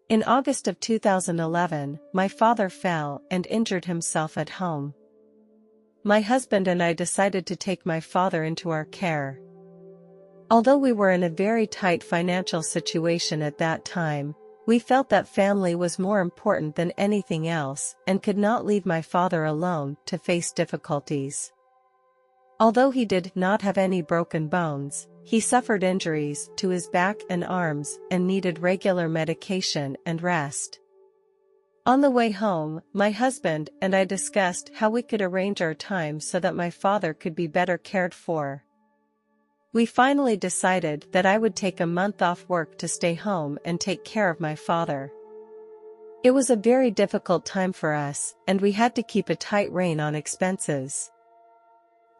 In August of 2011, my father fell and injured himself at home. My husband and I decided to take my father into our care. Although we were in a very tight financial situation at that time, we felt that family was more important than anything else and could not leave my father alone to face difficulties. Although he did not have any broken bones, he suffered injuries to his back and arms and needed regular medication and rest. On the way home, my husband and I discussed how we could arrange our time so that my father could be better cared for. We finally decided that I would take a month off work to stay home and take care of my father. It was a very difficult time for us, and we had to keep a tight rein on expenses.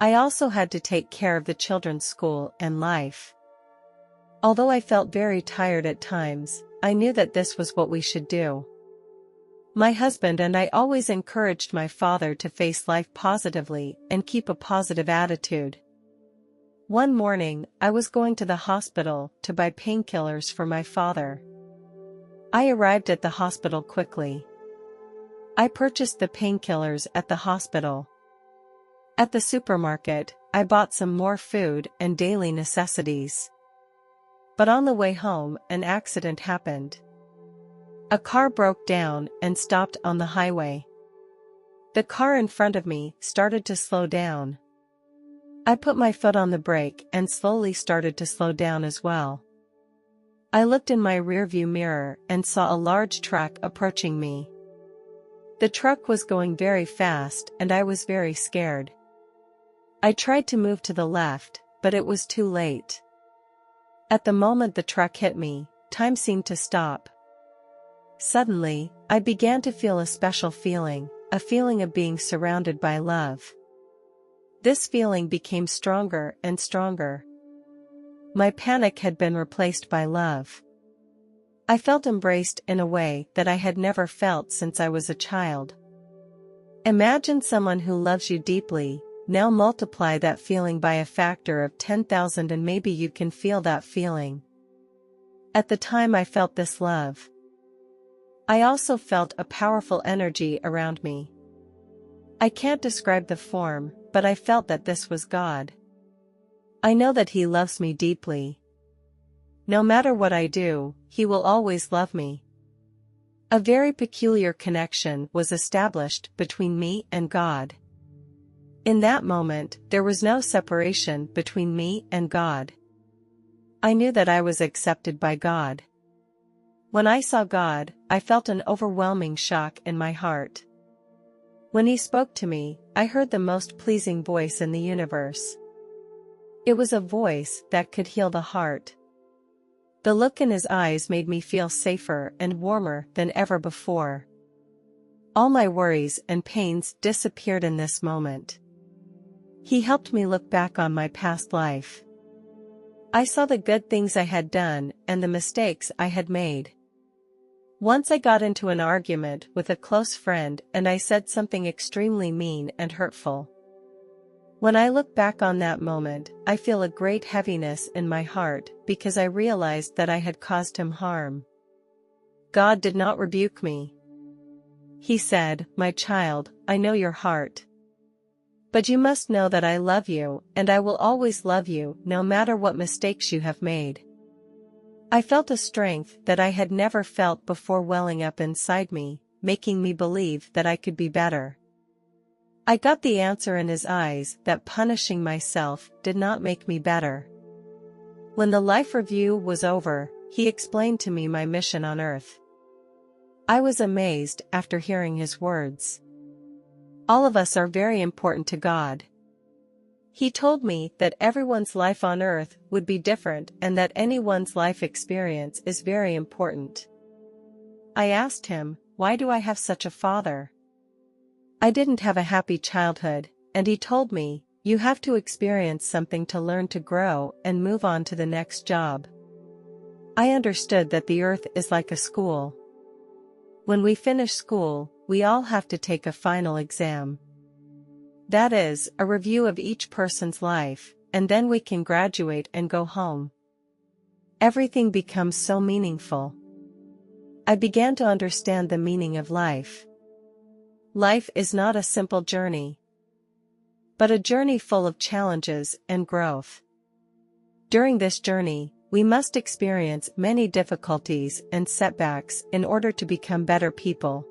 I also had to take care of the children's school and life. Although I felt very tired at times, I knew that this was what we should do. My husband and I always encouraged my father to face life positively and keep a positive attitude. One morning, I was going to the hospital to buy painkillers for my father. I arrived at the hospital quickly. I purchased the painkillers at the hospital. At the supermarket, I bought some more food and daily necessities. But on the way home, an accident happened. A car broke down and stopped on the highway. The car in front of me started to slow down. I put my foot on the brake and slowly started to slow down as well. I looked in my rearview mirror and saw a large truck approaching me. The truck was going very fast and I was very scared. I tried to move to the left, but it was too late. At the moment the truck hit me, time seemed to stop. Suddenly, I began to feel a special feeling, a feeling of being surrounded by love. This feeling became stronger and stronger. My panic had been replaced by love. I felt embraced in a way that I had never felt since I was a child. Imagine someone who loves you deeply. Now multiply that feeling by a factor of 10,000 and maybe you can feel that feeling. At the time I felt this love. I also felt a powerful energy around me. I can't describe the form, but I felt that this was God. I know that He loves me deeply. No matter what I do, He will always love me. A very peculiar connection was established between me and God. In that moment, there was no separation between me and God. I knew that I was accepted by God. When I saw God, I felt an overwhelming shock in my heart. When He spoke to me, I heard the most pleasing voice in the universe. It was a voice that could heal the heart. The look in His eyes made me feel safer and warmer than ever before. All my worries and pains disappeared in this moment. He helped me look back on my past life. I saw the good things I had done and the mistakes I had made. Once I got into an argument with a close friend and I said something extremely mean and hurtful. When I look back on that moment, I feel a great heaviness in my heart because I realized that I had caused him harm. God did not rebuke me. He said, "My child, I know your heart. But you must know that I love you, and I will always love you, no matter what mistakes you have made." I felt a strength that I had never felt before welling up inside me, making me believe that I could be better. I got the answer in His eyes that punishing myself did not make me better. When the life review was over, He explained to me my mission on earth. I was amazed after hearing His words. All of us are very important to God. He told me that everyone's life on earth would be different and that anyone's life experience is very important. I asked Him, "Why do I have such a father? I didn't have a happy childhood," and He told me, "You have to experience something to learn to grow and move on to the next job." I understood that the earth is like a school. When we finish school, we all have to take a final exam. That is, a review of each person's life, and then we can graduate and go home. Everything becomes so meaningful. I began to understand the meaning of life. Life is not a simple journey, but a journey full of challenges and growth. During this journey, we must experience many difficulties and setbacks in order to become better people.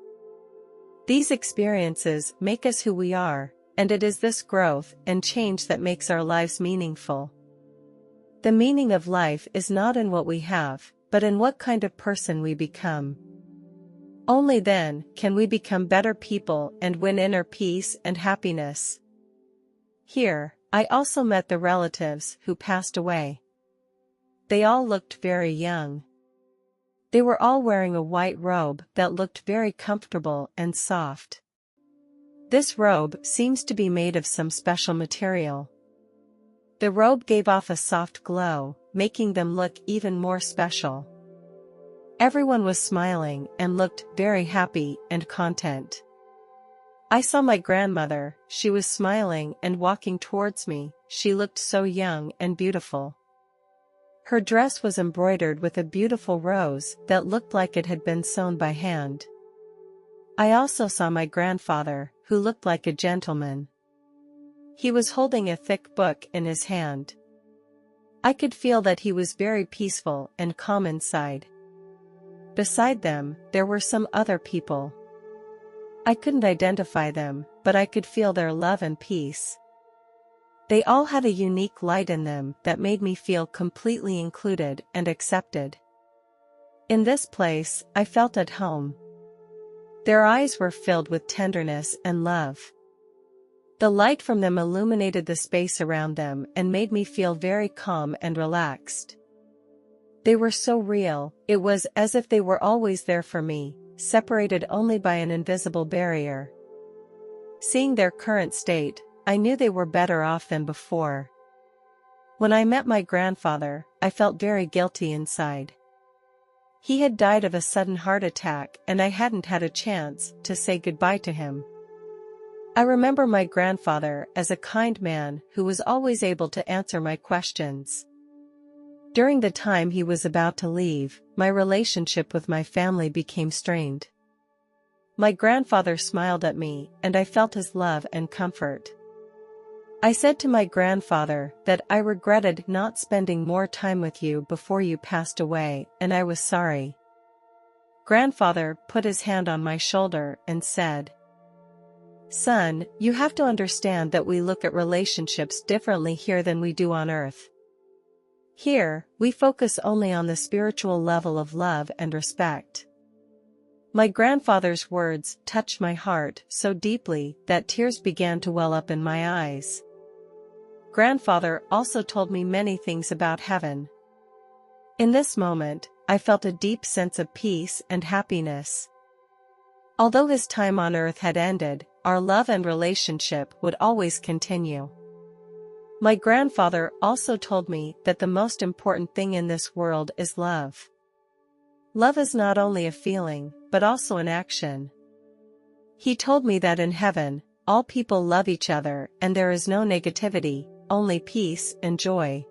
These experiences make us who we are, and it is this growth and change that makes our lives meaningful. The meaning of life is not in what we have, but in what kind of person we become. Only then can we become better people and win inner peace and happiness. Here, I also met the relatives who passed away. They all looked very young. They were all wearing a white robe that looked very comfortable and soft. This robe seems to be made of some special material. The robe gave off a soft glow, making them look even more special. Everyone was smiling and looked very happy and content. I saw my grandmother. She was smiling and walking towards me. She looked so young and beautiful. Her dress was embroidered with a beautiful rose that looked like it had been sewn by hand. I also saw my grandfather, who looked like a gentleman. He was holding a thick book in his hand. I could feel that he was very peaceful and calm inside. Beside them, there were some other people. I couldn't identify them, but I could feel their love and peace. They all had a unique light in them that made me feel completely included and accepted. In this place, I felt at home. Their eyes were filled with tenderness and love. The light from them illuminated the space around them and made me feel very calm and relaxed. They were so real, it was as if they were always there for me, separated only by an invisible barrier. Seeing their current state, I knew they were better off than before. When I met my grandfather, I felt very guilty inside. He had died of a sudden heart attack and I hadn't had a chance to say goodbye to him. I remember my grandfather as a kind man who was always able to answer my questions. During the time he was about to leave, my relationship with my family became strained. My grandfather smiled at me and I felt his love and comfort. I said to my grandfather that I regretted not spending more time with you before you passed away, and I was sorry. Grandfather put his hand on my shoulder and said, "Son, you have to understand that we look at relationships differently here than we do on earth. Here, we focus only on the spiritual level of love and respect." My grandfather's words touched my heart so deeply that tears began to well up in my eyes. Grandfather also told me many things about heaven. In this moment, I felt a deep sense of peace and happiness. Although his time on earth had ended, our love and relationship would always continue. My grandfather also told me that the most important thing in this world is love. Love is not only a feeling, but also an action. He told me that in heaven, all people love each other and there is no negativity, only peace and joy.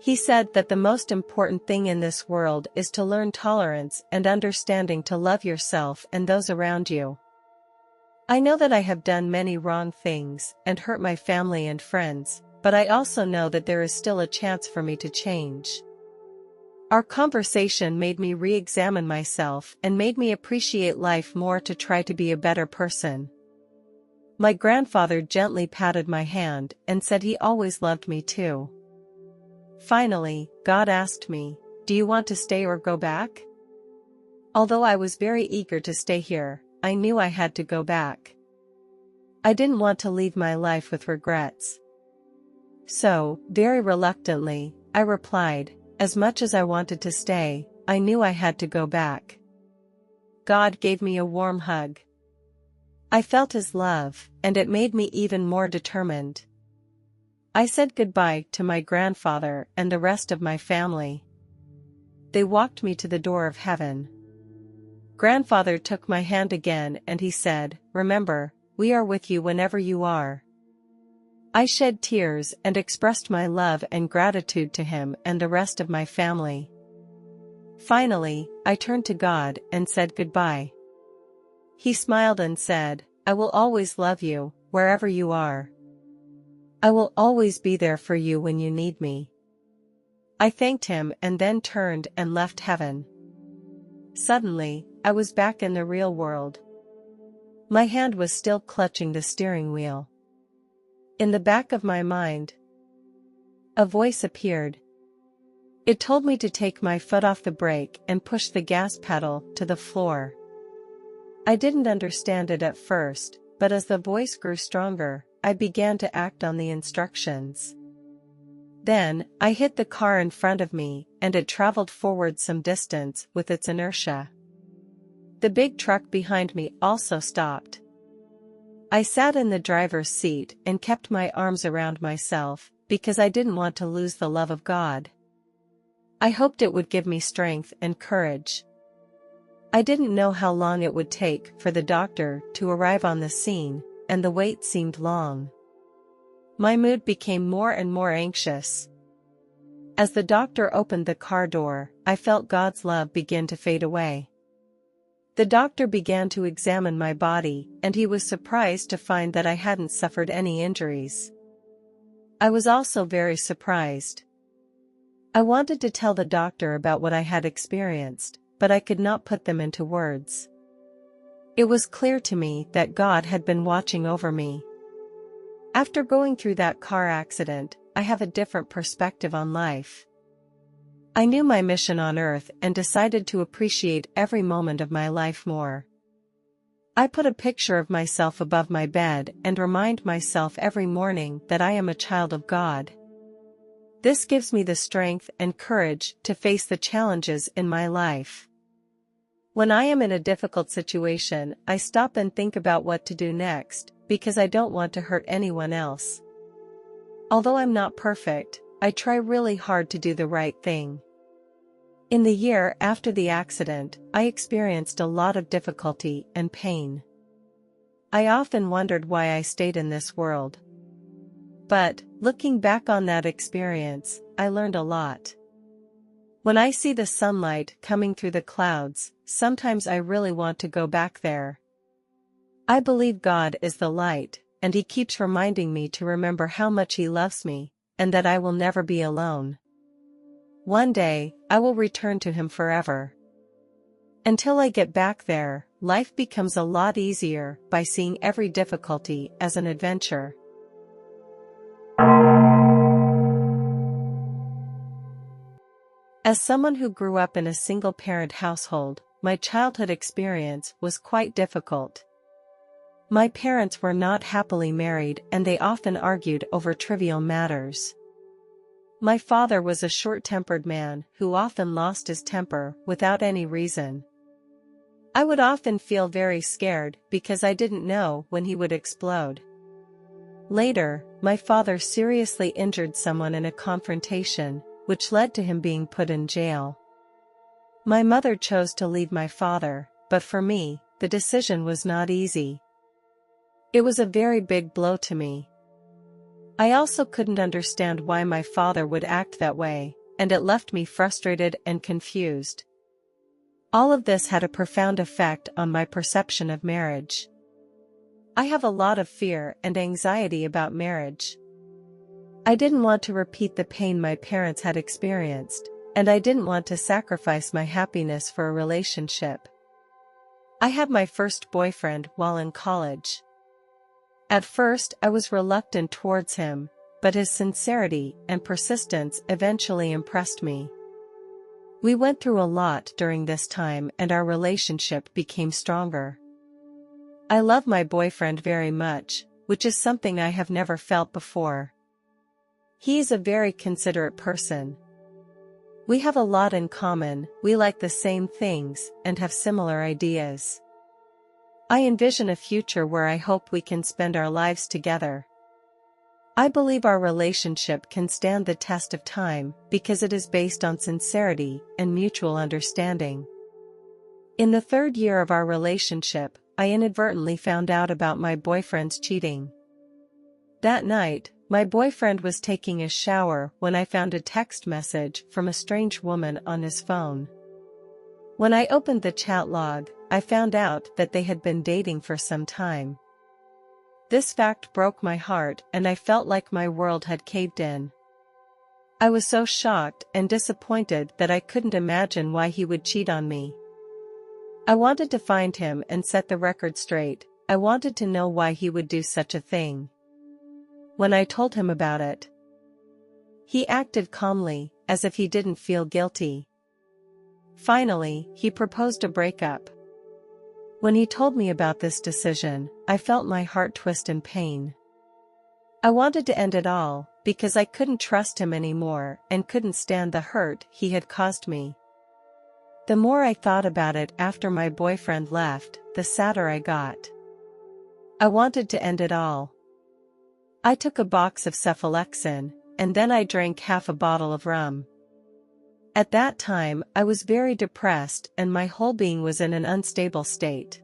He said that the most important thing in this world is to learn tolerance and understanding, to love yourself and those around you. I know that I have done many wrong things and hurt my family and friends, but I also know that there is still a chance for me to change. Our conversation made me re-examine myself and made me appreciate life more, to try to be a better person. My grandfather gently patted my hand and said he always loved me too. Finally, God asked me, "Do you want to stay or go back?" Although I was very eager to stay here, I knew I had to go back. I didn't want to leave my life with regrets. So, very reluctantly, I replied, as much as I wanted to stay, I knew I had to go back. God gave me a warm hug. I felt his love, and it made me even more determined. I said goodbye to my grandfather and the rest of my family. They walked me to the door of heaven. Grandfather took my hand again and he said, "Remember, we are with you whenever you are." I shed tears and expressed my love and gratitude to him and the rest of my family. Finally, I turned to God and said goodbye. He smiled and said, "I will always love you, wherever you are. I will always be there for you when you need me." I thanked him and then turned and left heaven. Suddenly, I was back in the real world. My hand was still clutching the steering wheel. In the back of my mind, a voice appeared. It told me to take my foot off the brake and push the gas pedal to the floor. I didn't understand it at first, but as the voice grew stronger, I began to act on the instructions. Then, I hit the car in front of me, and it traveled forward some distance with its inertia. The big truck behind me also stopped. I sat in the driver's seat and kept my arms around myself, because I didn't want to lose the love of God. I hoped it would give me strength and courage. I didn't know how long it would take for the doctor to arrive on the scene, and the wait seemed long. My mood became more and more anxious. As the doctor opened the car door, I felt God's love begin to fade away. The doctor began to examine my body, and he was surprised to find that I hadn't suffered any injuries. I was also very surprised. I wanted to tell the doctor about what I had experienced, but I could not put them into words. It was clear to me that God had been watching over me. After going through that car accident, I have a different perspective on life. I knew my mission on earth and decided to appreciate every moment of my life more. I put a picture of myself above my bed and remind myself every morning that I am a child of God. This gives me the strength and courage to face the challenges in my life. When I am in a difficult situation, I stop and think about what to do next, because I don't want to hurt anyone else. Although I'm not perfect, I try really hard to do the right thing. In the year after the accident, I experienced a lot of difficulty and pain. I often wondered why I stayed in this world. But, looking back on that experience, I learned a lot. When I see the sunlight coming through the clouds, sometimes I really want to go back there. I believe God is the light, and He keeps reminding me to remember how much He loves me, and that I will never be alone. One day, I will return to Him forever. Until I get back there, life becomes a lot easier by seeing every difficulty as an adventure. As someone who grew up in a single-parent household, my childhood experience was quite difficult. My parents were not happily married and they often argued over trivial matters. My father was a short-tempered man who often lost his temper without any reason. I would often feel very scared because I didn't know when he would explode. Later, my father seriously injured someone in a confrontation, which led to him being put in jail. My mother chose to leave my father, but for me, the decision was not easy. It was a very big blow to me. I also couldn't understand why my father would act that way, and it left me frustrated and confused. All of this had a profound effect on my perception of marriage. I have a lot of fear and anxiety about marriage. I didn't want to repeat the pain my parents had experienced, and I didn't want to sacrifice my happiness for a relationship. I had my first boyfriend while in college. At first, I was reluctant towards him, but his sincerity and persistence eventually impressed me. We went through a lot during this time and our relationship became stronger. I love my boyfriend very much, which is something I have never felt before. He is a very considerate person. We have a lot in common, we like the same things, and have similar ideas. I envision a future where I hope we can spend our lives together. I believe our relationship can stand the test of time because it is based on sincerity and mutual understanding. In the third year of our relationship, I inadvertently found out about my boyfriend's cheating. That night, my boyfriend was taking a shower when I found a text message from a strange woman on his phone. When I opened the chat log, I found out that they had been dating for some time. This fact broke my heart and I felt like my world had caved in. I was so shocked and disappointed that I couldn't imagine why he would cheat on me. I wanted to find him and set the record straight. I wanted to know why he would do such a thing. When I told him about it, he acted calmly, as if he didn't feel guilty. Finally, he proposed a breakup. When he told me about this decision, I felt my heart twist in pain. I wanted to end it all, because I couldn't trust him anymore and couldn't stand the hurt he had caused me. The more I thought about it after my boyfriend left, the sadder I got. I wanted to end it all. I took a box of cephalexin, and then I drank half a bottle of rum. At that time, I was very depressed and my whole being was in an unstable state.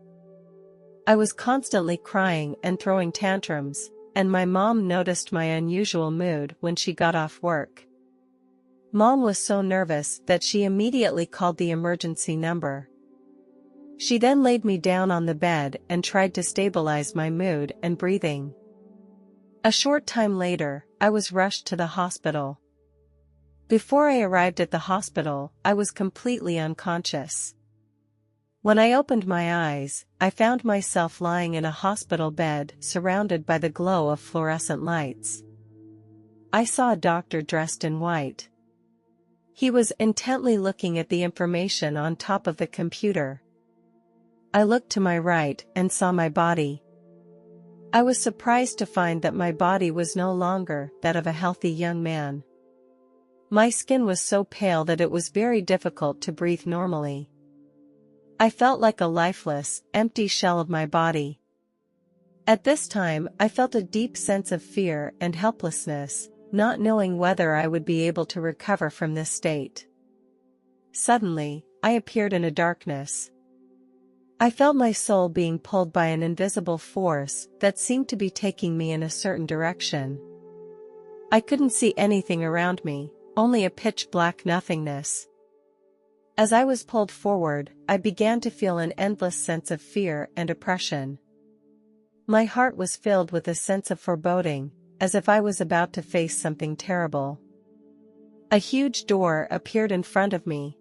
I was constantly crying and throwing tantrums, and my mom noticed my unusual mood when she got off work. Mom was so nervous that she immediately called the emergency number. She then laid me down on the bed and tried to stabilize my mood and breathing. A short time later, I was rushed to the hospital. Before I arrived at the hospital, I was completely unconscious. When I opened my eyes, I found myself lying in a hospital bed surrounded by the glow of fluorescent lights. I saw a doctor dressed in white. He was intently looking at the information on top of the computer. I looked to my right and saw my body. I was surprised to find that my body was no longer that of a healthy young man. My skin was so pale that it was very difficult to breathe normally. I felt like a lifeless, empty shell of my body. At this time, I felt a deep sense of fear and helplessness, not knowing whether I would be able to recover from this state. Suddenly, I appeared in a darkness. I felt my soul being pulled by an invisible force that seemed to be taking me in a certain direction. I couldn't see anything around me, only a pitch-black nothingness. As I was pulled forward, I began to feel an endless sense of fear and oppression. My heart was filled with a sense of foreboding, as if I was about to face something terrible. A huge door appeared in front of me.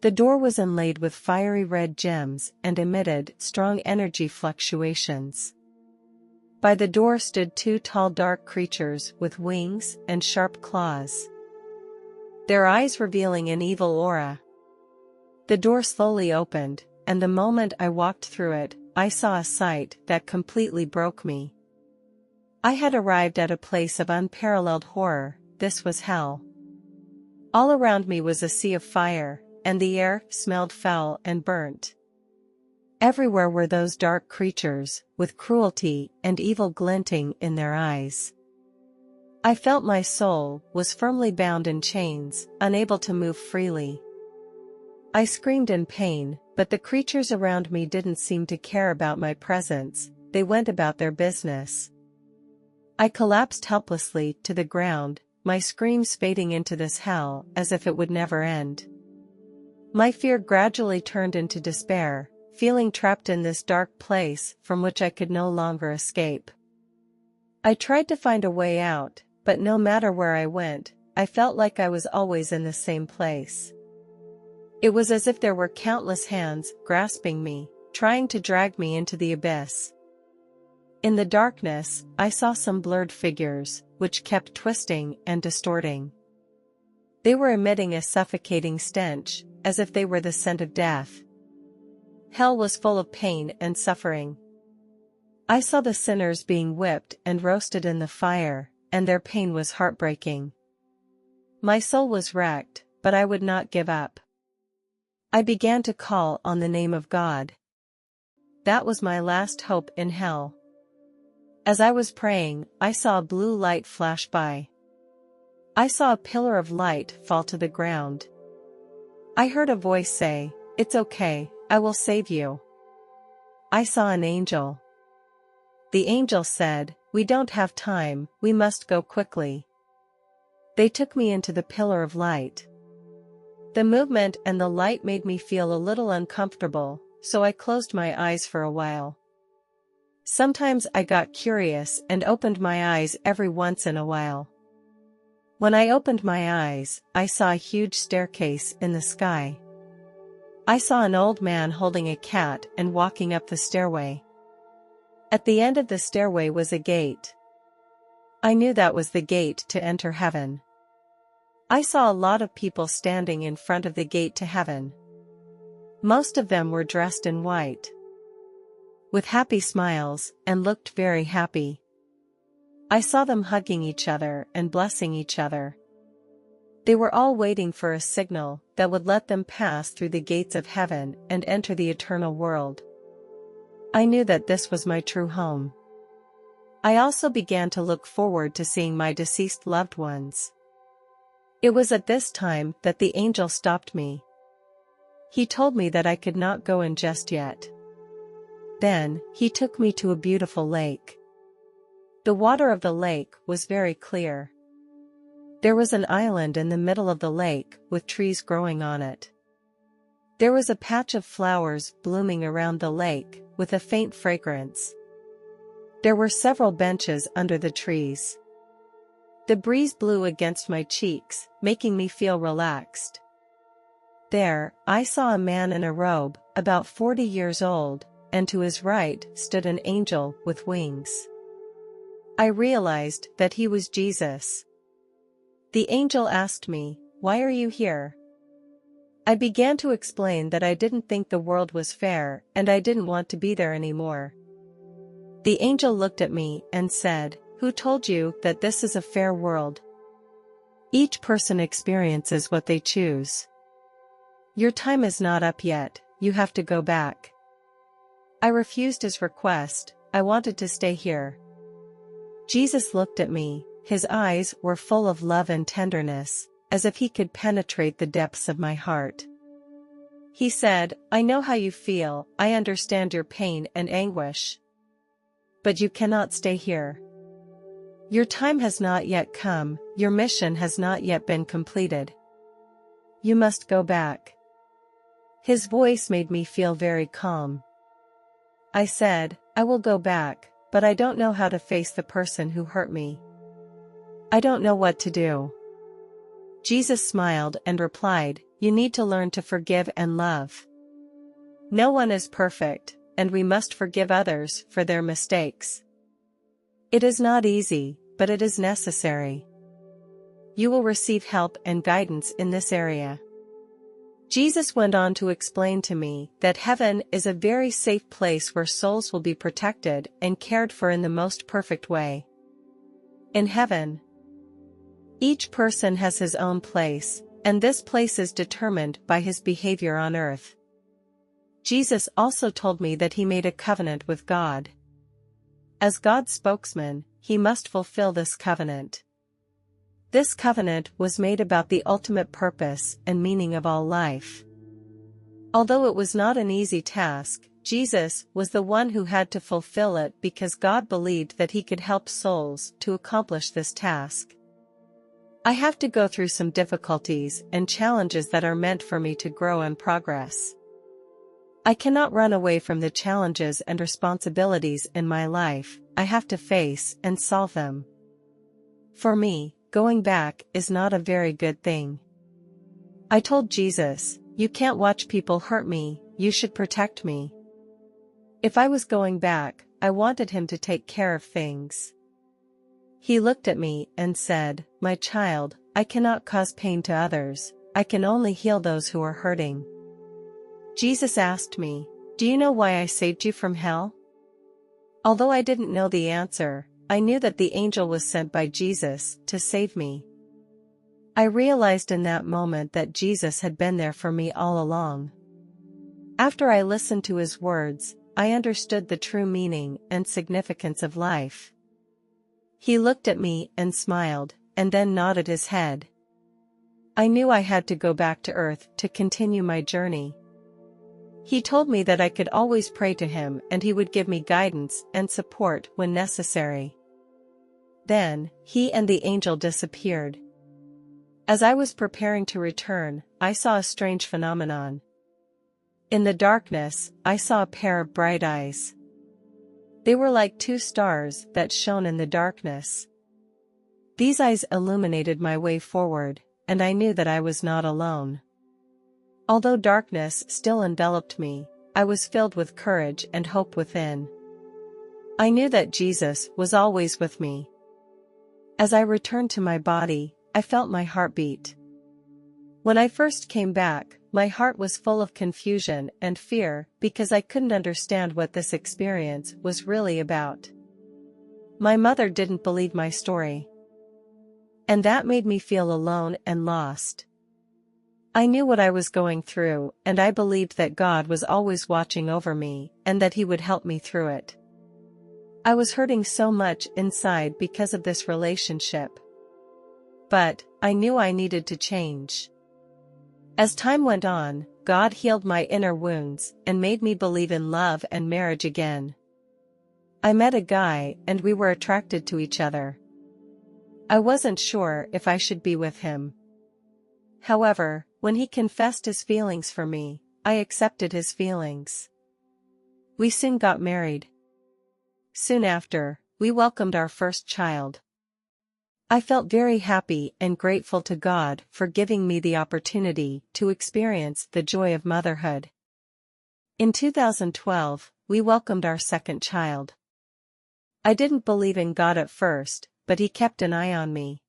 The door was inlaid with fiery red gems and emitted strong energy fluctuations. By the door stood two tall dark creatures with wings and sharp claws, their eyes revealing an evil aura. The door slowly opened, and the moment I walked through it, I saw a sight that completely broke me. I had arrived at a place of unparalleled horror. This was hell. All around me was a sea of fire, and the air smelled foul and burnt. Everywhere were those dark creatures, with cruelty and evil glinting in their eyes. I felt my soul was firmly bound in chains, unable to move freely. I screamed in pain, but the creatures around me didn't seem to care about my presence. They went about their business. I collapsed helplessly to the ground, my screams fading into this hell as if it would never end. My fear gradually turned into despair, feeling trapped in this dark place from which I could no longer escape. I tried to find a way out, but no matter where I went, I felt like I was always in the same place. It was as if there were countless hands grasping me, trying to drag me into the abyss. In the darkness, I saw some blurred figures, which kept twisting and distorting. They were emitting a suffocating stench, as if they were the scent of death. Hell was full of pain and suffering. I saw the sinners being whipped and roasted in the fire, and their pain was heartbreaking. My soul was wrecked, but I would not give up. I began to call on the name of God. That was my last hope in hell. As I was praying, I saw a blue light flash by. I saw a pillar of light fall to the ground. I heard a voice say, "It's okay, I will save you." I saw an angel. The angel said, "We don't have time, we must go quickly." They took me into the pillar of light. The movement and the light made me feel a little uncomfortable, so I closed my eyes for a while. Sometimes I got curious and opened my eyes every once in a while. When I opened my eyes, I saw a huge staircase in the sky. I saw an old man holding a cat and walking up the stairway. At the end of the stairway was a gate. I knew that was the gate to enter heaven. I saw a lot of people standing in front of the gate to heaven. Most of them were dressed in white, with happy smiles, and looked very happy. I saw them hugging each other and blessing each other. They were all waiting for a signal that would let them pass through the gates of heaven and enter the eternal world. I knew that this was my true home. I also began to look forward to seeing my deceased loved ones. It was at this time that the angel stopped me. He told me that I could not go in just yet. Then, he took me to a beautiful lake. The water of the lake was very clear. There was an island in the middle of the lake with trees growing on it. There was a patch of flowers blooming around the lake with a faint fragrance. There were several benches under the trees. The breeze blew against my cheeks, making me feel relaxed. There, I saw a man in a robe, about 40 years old, and to his right stood an angel with wings. I realized that he was Jesus. The angel asked me, "Why are you here?" I began to explain that I didn't think the world was fair and I didn't want to be there anymore. The angel looked at me and said, "Who told you that this is a fair world? Each person experiences what they choose. Your time is not up yet, you have to go back." I refused his request. I wanted to stay here. Jesus looked at me, his eyes were full of love and tenderness, as if he could penetrate the depths of my heart. He said, "I know how you feel, I understand your pain and anguish. But you cannot stay here. Your time has not yet come, your mission has not yet been completed. You must go back." His voice made me feel very calm. I said, "I will go back, but I don't know how to face the person who hurt me. I don't know what to do." Jesus smiled and replied, "You need to learn to forgive and love. No one is perfect, and we must forgive others for their mistakes. It is not easy, but it is necessary. You will receive help and guidance in this area." Jesus went on to explain to me that heaven is a very safe place where souls will be protected and cared for in the most perfect way. In heaven, each person has his own place, and this place is determined by his behavior on earth. Jesus also told me that he made a covenant with God. As God's spokesman, he must fulfill this covenant. This covenant was made about the ultimate purpose and meaning of all life. Although it was not an easy task, Jesus was the one who had to fulfill it because God believed that he could help souls to accomplish this task. I have to go through some difficulties and challenges that are meant for me to grow and progress. I cannot run away from the challenges and responsibilities in my life. I have to face and solve them. For me, going back is not a very good thing. I told Jesus, "You can't watch people hurt me, you should protect me." If I was going back, I wanted him to take care of things. He looked at me and said, "My child, I cannot cause pain to others, I can only heal those who are hurting." Jesus asked me, "Do you know why I saved you from hell?" Although I didn't know the answer, I knew that the angel was sent by Jesus to save me. I realized in that moment that Jesus had been there for me all along. After I listened to his words, I understood the true meaning and significance of life. He looked at me and smiled, and then nodded his head. I knew I had to go back to earth to continue my journey. He told me that I could always pray to him and he would give me guidance and support when necessary. Then, he and the angel disappeared. As I was preparing to return, I saw a strange phenomenon. In the darkness, I saw a pair of bright eyes. They were like two stars that shone in the darkness. These eyes illuminated my way forward, and I knew that I was not alone. Although darkness still enveloped me, I was filled with courage and hope within. I knew that Jesus was always with me. As I returned to my body, I felt my heart beat. When I first came back, my heart was full of confusion and fear because I couldn't understand what this experience was really about. My mother didn't believe my story. And that made me feel alone and lost. I knew what I was going through, and I believed that God was always watching over me and that He would help me through it. I was hurting so much inside because of this relationship. But I knew I needed to change. As time went on, God healed my inner wounds and made me believe in love and marriage again. I met a guy and we were attracted to each other. I wasn't sure if I should be with him. However, when he confessed his feelings for me, I accepted his feelings. We soon got married. Soon after, we welcomed our first child. I felt very happy and grateful to God for giving me the opportunity to experience the joy of motherhood. In 2012, we welcomed our second child. I didn't believe in God at first, but He kept an eye on me.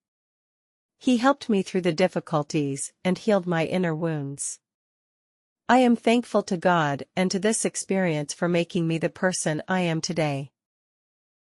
He helped me through the difficulties and healed my inner wounds. I am thankful to God and to this experience for making me the person I am today.